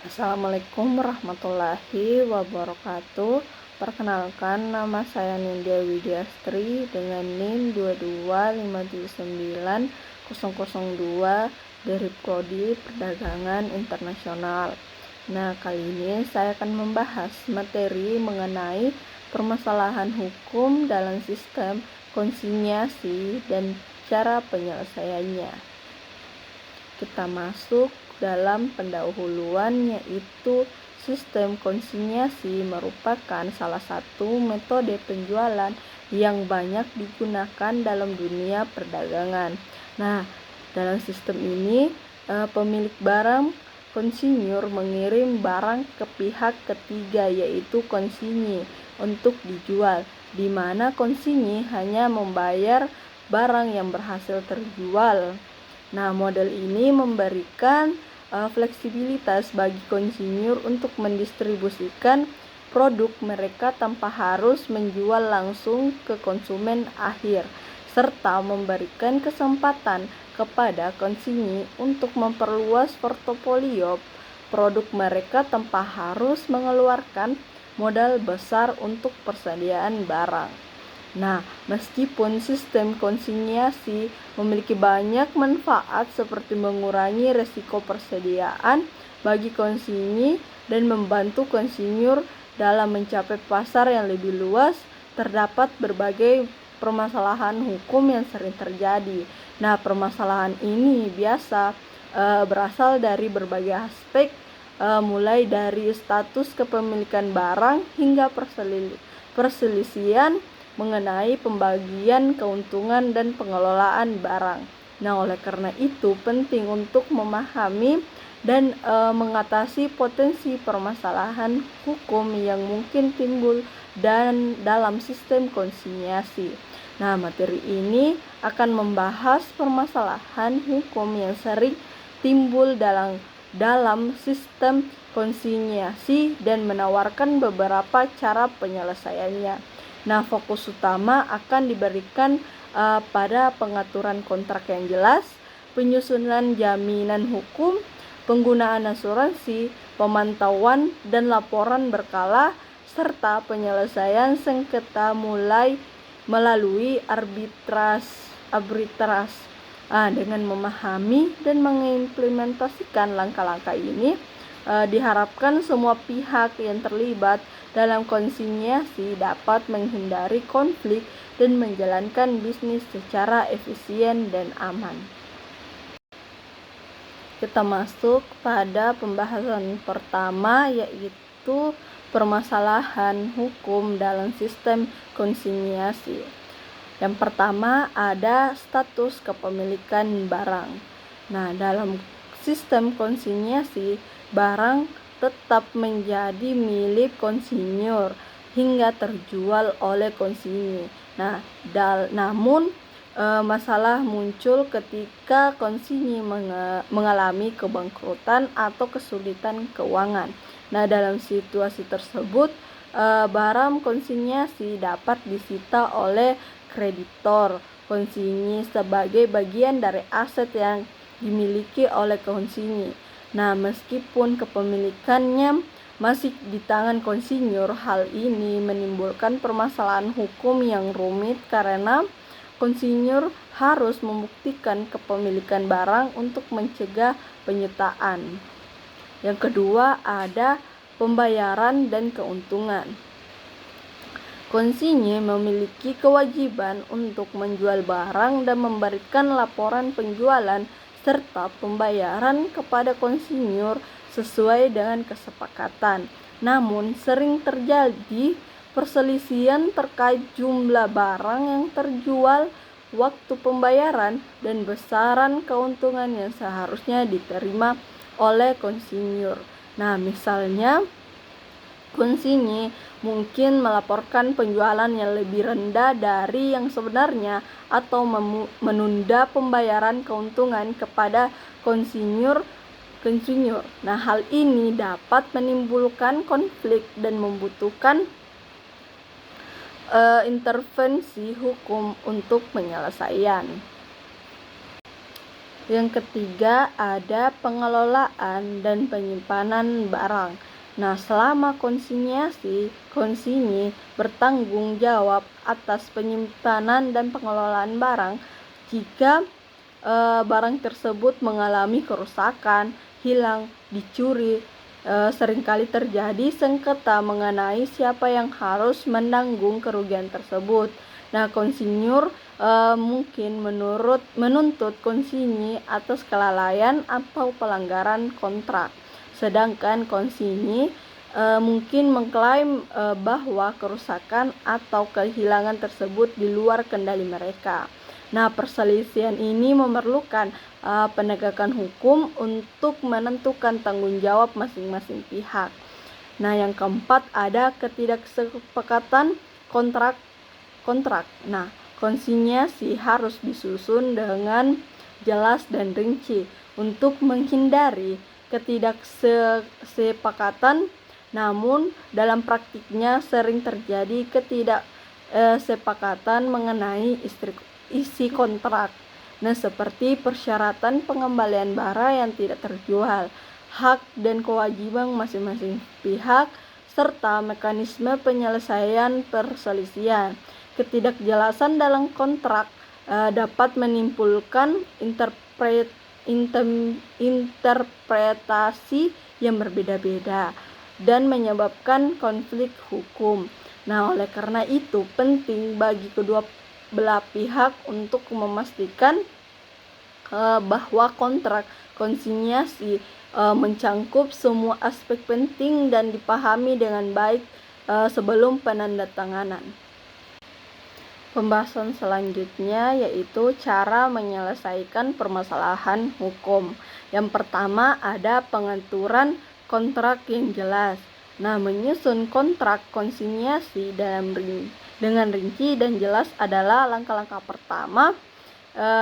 Assalamualaikum warahmatullahi wabarakatuh. Perkenalkan, nama saya Nindya Widyastri dengan NIM 225790002 dari Prodi Perdagangan Internasional. Nah, kali ini saya akan membahas materi mengenai permasalahan hukum dalam sistem konsinyasi dan cara penyelesaiannya. Kita masuk dalam pendahuluan, yaitu sistem konsinyasi merupakan salah satu metode penjualan yang banyak digunakan dalam dunia perdagangan. Nah, dalam sistem ini pemilik barang konsinyur mengirim barang ke pihak ketiga, yaitu konsinyi, untuk dijual, di mana konsinyi hanya membayar barang yang berhasil terjual. Nah, model ini memberikan fleksibilitas bagi konsinyur untuk mendistribusikan produk mereka tanpa harus menjual langsung ke konsumen akhir, serta memberikan kesempatan kepada konsinyi untuk memperluas portofolio produk mereka tanpa harus mengeluarkan modal besar untuk persediaan barang. Nah, meskipun sistem konsinyasi memiliki banyak manfaat seperti mengurangi resiko persediaan bagi konsinyi dan membantu konsinyur dalam mencapai pasar yang lebih luas, terdapat berbagai permasalahan hukum yang sering terjadi. Nah, permasalahan ini biasa berasal dari berbagai aspek, mulai dari status kepemilikan barang hingga perselisihan mengenai pembagian keuntungan dan pengelolaan barang. Nah, oleh karena itu penting untuk memahami dan mengatasi potensi permasalahan hukum yang mungkin timbul dalam sistem konsinyasi. Nah, materi ini akan membahas permasalahan hukum yang sering timbul dalam sistem konsinyasi dan menawarkan beberapa cara penyelesaiannya. Nah, fokus utama akan diberikan pada pengaturan kontrak yang jelas, penyusunan jaminan hukum, penggunaan asuransi, pemantauan dan laporan berkala, serta penyelesaian sengketa melalui arbitras. Dengan memahami dan mengimplementasikan langkah-langkah ini, diharapkan semua pihak yang terlibat dalam konsinyasi dapat menghindari konflik dan menjalankan bisnis secara efisien dan aman. Kita masuk pada pembahasan pertama, yaitu permasalahan hukum dalam sistem konsinyasi. Yang pertama ada status kepemilikan barang. Nah, dalam sistem konsinyasi, barang tetap menjadi milik konsinyur hingga terjual oleh konsinyi. Nah, namun masalah muncul ketika konsinyi mengalami kebangkrutan atau kesulitan keuangan. Nah, dalam situasi tersebut barang konsinyasi dapat disita oleh kreditor konsinyi sebagai bagian dari aset yang dimiliki oleh konsinyi. Nah, meskipun kepemilikannya masih di tangan konsinyur, hal ini menimbulkan permasalahan hukum yang rumit karena konsinyur harus membuktikan kepemilikan barang untuk mencegah penyitaan. Yang kedua ada pembayaran dan keuntungan. Konsinyi memiliki kewajiban untuk menjual barang dan memberikan laporan penjualan serta pembayaran kepada konsinyur sesuai dengan kesepakatan. Namun, sering terjadi perselisihan terkait jumlah barang yang terjual, waktu pembayaran, dan besaran keuntungan yang seharusnya diterima oleh konsinyur. Nah, misalnya konsinyi mungkin melaporkan penjualan yang lebih rendah dari yang sebenarnya atau menunda pembayaran keuntungan kepada konsinyur. Nah, hal ini dapat menimbulkan konflik dan membutuhkan intervensi hukum untuk penyelesaian. Yang ketiga ada pengelolaan dan penyimpanan barang. Nah, selama konsinyii bertanggung jawab atas penyimpanan dan pengelolaan barang. Jika barang tersebut mengalami kerusakan, hilang, dicuri, seringkali terjadi sengketa mengenai siapa yang harus menanggung kerugian tersebut. Nah, konsinyur mungkin menuntut konsinyi atas kelalaian atau pelanggaran kontrak. Sedangkan konsinyi mungkin mengklaim bahwa kerusakan atau kehilangan tersebut di luar kendali mereka. Nah, perselisihan ini memerlukan penegakan hukum untuk menentukan tanggung jawab masing-masing pihak. Nah, yang keempat ada ketidaksepakatan kontrak. Nah, konsinyasi harus disusun dengan jelas dan rinci untuk menghindari ketidaksepakatan. Namun dalam praktiknya sering terjadi ketidaksepakatan mengenai isi kontrak. Nah, seperti persyaratan pengembalian barang yang tidak terjual, hak dan kewajiban masing-masing pihak, serta mekanisme penyelesaian perselisihan. Ketidakjelasan dalam kontrak dapat menimbulkan interpretasi yang berbeda-beda dan menyebabkan konflik hukum. Nah, oleh karena itu penting bagi kedua belah pihak untuk memastikan bahwa kontrak konsinyasi mencangkup semua aspek penting dan dipahami dengan baik sebelum penandatanganan. Pembahasan selanjutnya yaitu cara menyelesaikan permasalahan hukum. Yang pertama ada pengaturan kontrak yang jelas. Nah, menyusun kontrak konsinyasi dengan rinci dan jelas adalah langkah-langkah pertama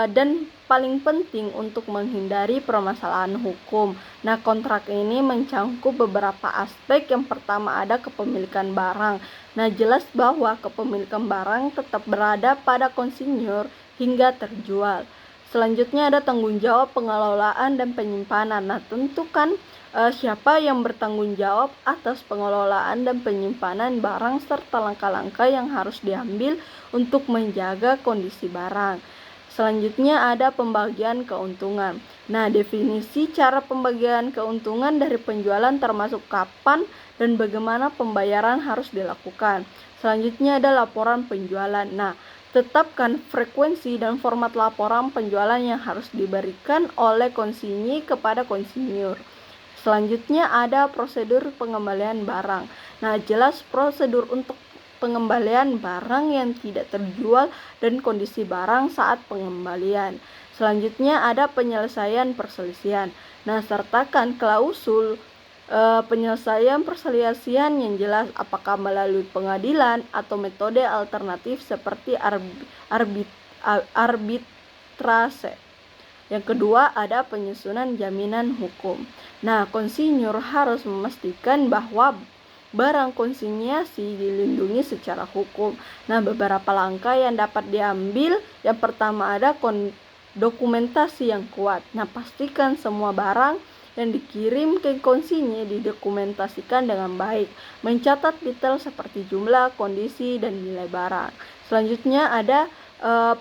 dan paling penting untuk menghindari permasalahan hukum. Nah, kontrak ini mencangkup beberapa aspek. Yang pertama ada kepemilikan barang. Nah, jelas bahwa kepemilikan barang tetap berada pada konsinyur hingga terjual. Selanjutnya ada tanggung jawab pengelolaan dan penyimpanan. Nah, tentukan siapa yang bertanggung jawab atas pengelolaan dan penyimpanan barang serta langkah-langkah yang harus diambil untuk menjaga kondisi barang. Selanjutnya ada pembagian keuntungan. Nah, definisi cara pembagian keuntungan dari penjualan termasuk kapan dan bagaimana pembayaran harus dilakukan. Selanjutnya ada laporan penjualan. Nah, tetapkan frekuensi dan format laporan penjualan yang harus diberikan oleh konsinyi kepada konsinyur. Selanjutnya ada prosedur pengembalian barang. Nah, jelas prosedur untuk pengembalian barang yang tidak terjual dan kondisi barang saat pengembalian. Selanjutnya ada penyelesaian perselisihan. Nah, sertakan klausul penyelesaian perselisihan yang jelas, apakah melalui pengadilan atau metode alternatif seperti arbitrase. Yang kedua ada penyusunan jaminan hukum. Nah, konsinyur harus memastikan bahwa barang konsinyasi dilindungi secara hukum. Nah, beberapa langkah yang dapat diambil. Yang pertama ada dokumentasi yang kuat. Nah, pastikan semua barang yang dikirim ke konsinyi didokumentasikan dengan baik. Mencatat detail seperti jumlah, kondisi, dan nilai barang. Selanjutnya ada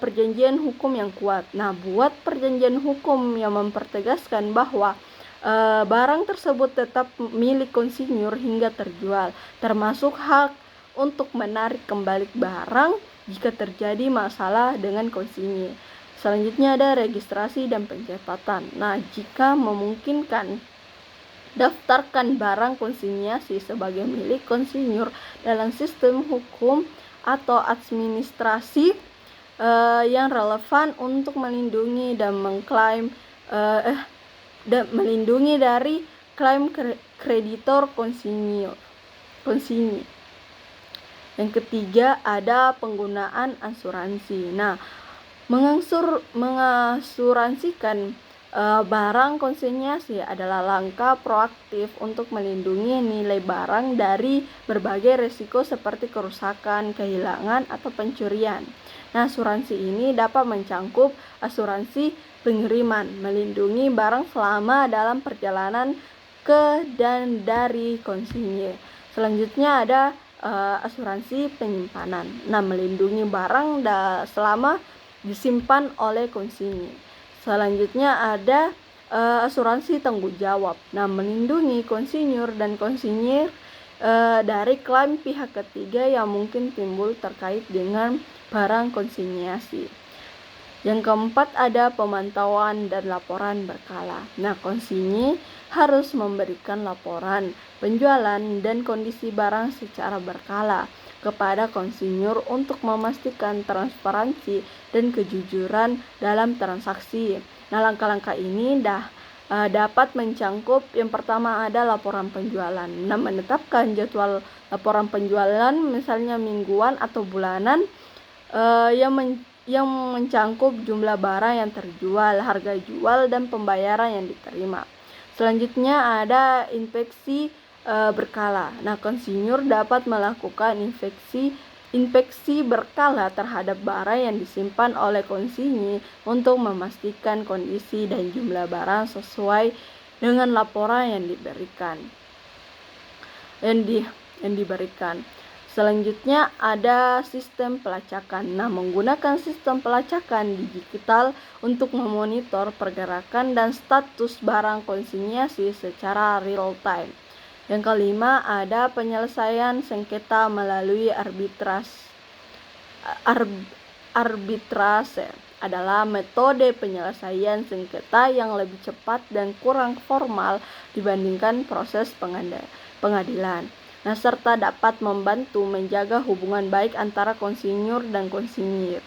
perjanjian hukum yang kuat. Nah, buat perjanjian hukum yang mempertegaskan bahwa barang tersebut tetap milik konsinyur hingga terjual, termasuk hak untuk menarik kembali barang jika terjadi masalah dengan konsinyi. Selanjutnya ada registrasi dan pencatatan. Nah, jika memungkinkan, daftarkan barang konsinyasi sebagai milik konsinyur dalam sistem hukum atau administrasi yang relevan untuk melindungi dan mengklaim dan melindungi dari klaim kreditor konsinyi. Yang ketiga ada penggunaan asuransi. Nah, mengasuransikan barang konsinyasi adalah langkah proaktif untuk melindungi nilai barang dari berbagai risiko seperti kerusakan, kehilangan, atau pencurian. Nah, asuransi ini dapat mencangkup asuransi pengiriman, melindungi barang selama dalam perjalanan ke dan dari konsinyur. Selanjutnya ada asuransi penyimpanan. Nah, melindungi barang selama disimpan oleh konsinyur. Selanjutnya ada asuransi tanggung jawab. Nah, melindungi konsinyur dan konsinyur dari klaim pihak ketiga yang mungkin timbul terkait dengan barang konsinyasi. Yang keempat ada pemantauan dan laporan berkala. Nah, konsinyur harus memberikan laporan penjualan dan kondisi barang secara berkala kepada konsinyur untuk memastikan transparansi dan kejujuran dalam transaksi. Nah, langkah-langkah ini dapat mencangkup yang pertama ada laporan penjualan. Nah, menetapkan jadwal laporan penjualan misalnya mingguan atau bulanan yang mencangkup jumlah barang yang terjual, harga jual, dan pembayaran yang diterima. Selanjutnya ada inspeksi berkala. Nah, konsinyur dapat melakukan inspeksi berkala terhadap barang yang disimpan oleh konsinyur untuk memastikan kondisi dan jumlah barang sesuai dengan laporan yang diberikan. Selanjutnya ada sistem pelacakan. Nah, menggunakan sistem pelacakan digital untuk memonitor pergerakan dan status barang konsinyasi secara real time. Yang kelima ada penyelesaian sengketa melalui arbitrase adalah metode penyelesaian sengketa yang lebih cepat dan kurang formal dibandingkan proses pengadilan. Nah, serta dapat membantu menjaga hubungan baik antara konsinyur dan konsinyir.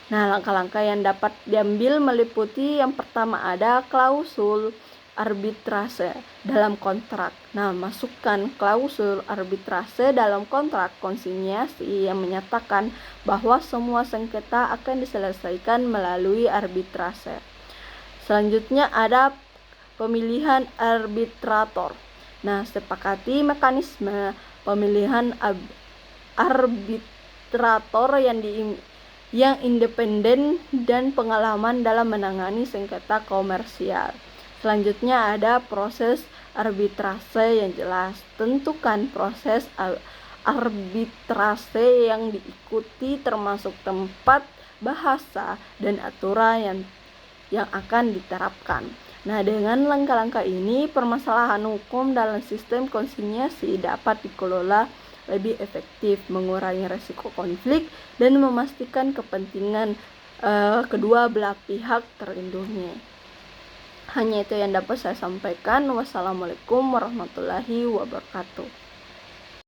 Nah, langkah-langkah yang dapat diambil meliputi yang pertama ada klausul arbitrase dalam kontrak. Nah, masukkan klausul arbitrase dalam kontrak konsinyasi yang menyatakan bahwa semua sengketa akan diselesaikan melalui arbitrase. Selanjutnya ada pemilihan arbitrator. Nah, sepakati mekanisme pemilihan arbitrator yang independen dan pengalaman dalam menangani sengketa komersial. Selanjutnya ada proses arbitrase yang jelas. Tentukan proses arbitrase yang diikuti termasuk tempat, bahasa, dan aturan yang akan diterapkan. Nah, dengan langkah-langkah ini, permasalahan hukum dalam sistem konsinyasi dapat dikelola lebih efektif, mengurangi risiko konflik, dan memastikan kepentingan kedua belah pihak terlindungi. Hanya itu yang dapat saya sampaikan. Wassalamualaikum warahmatullahi wabarakatuh.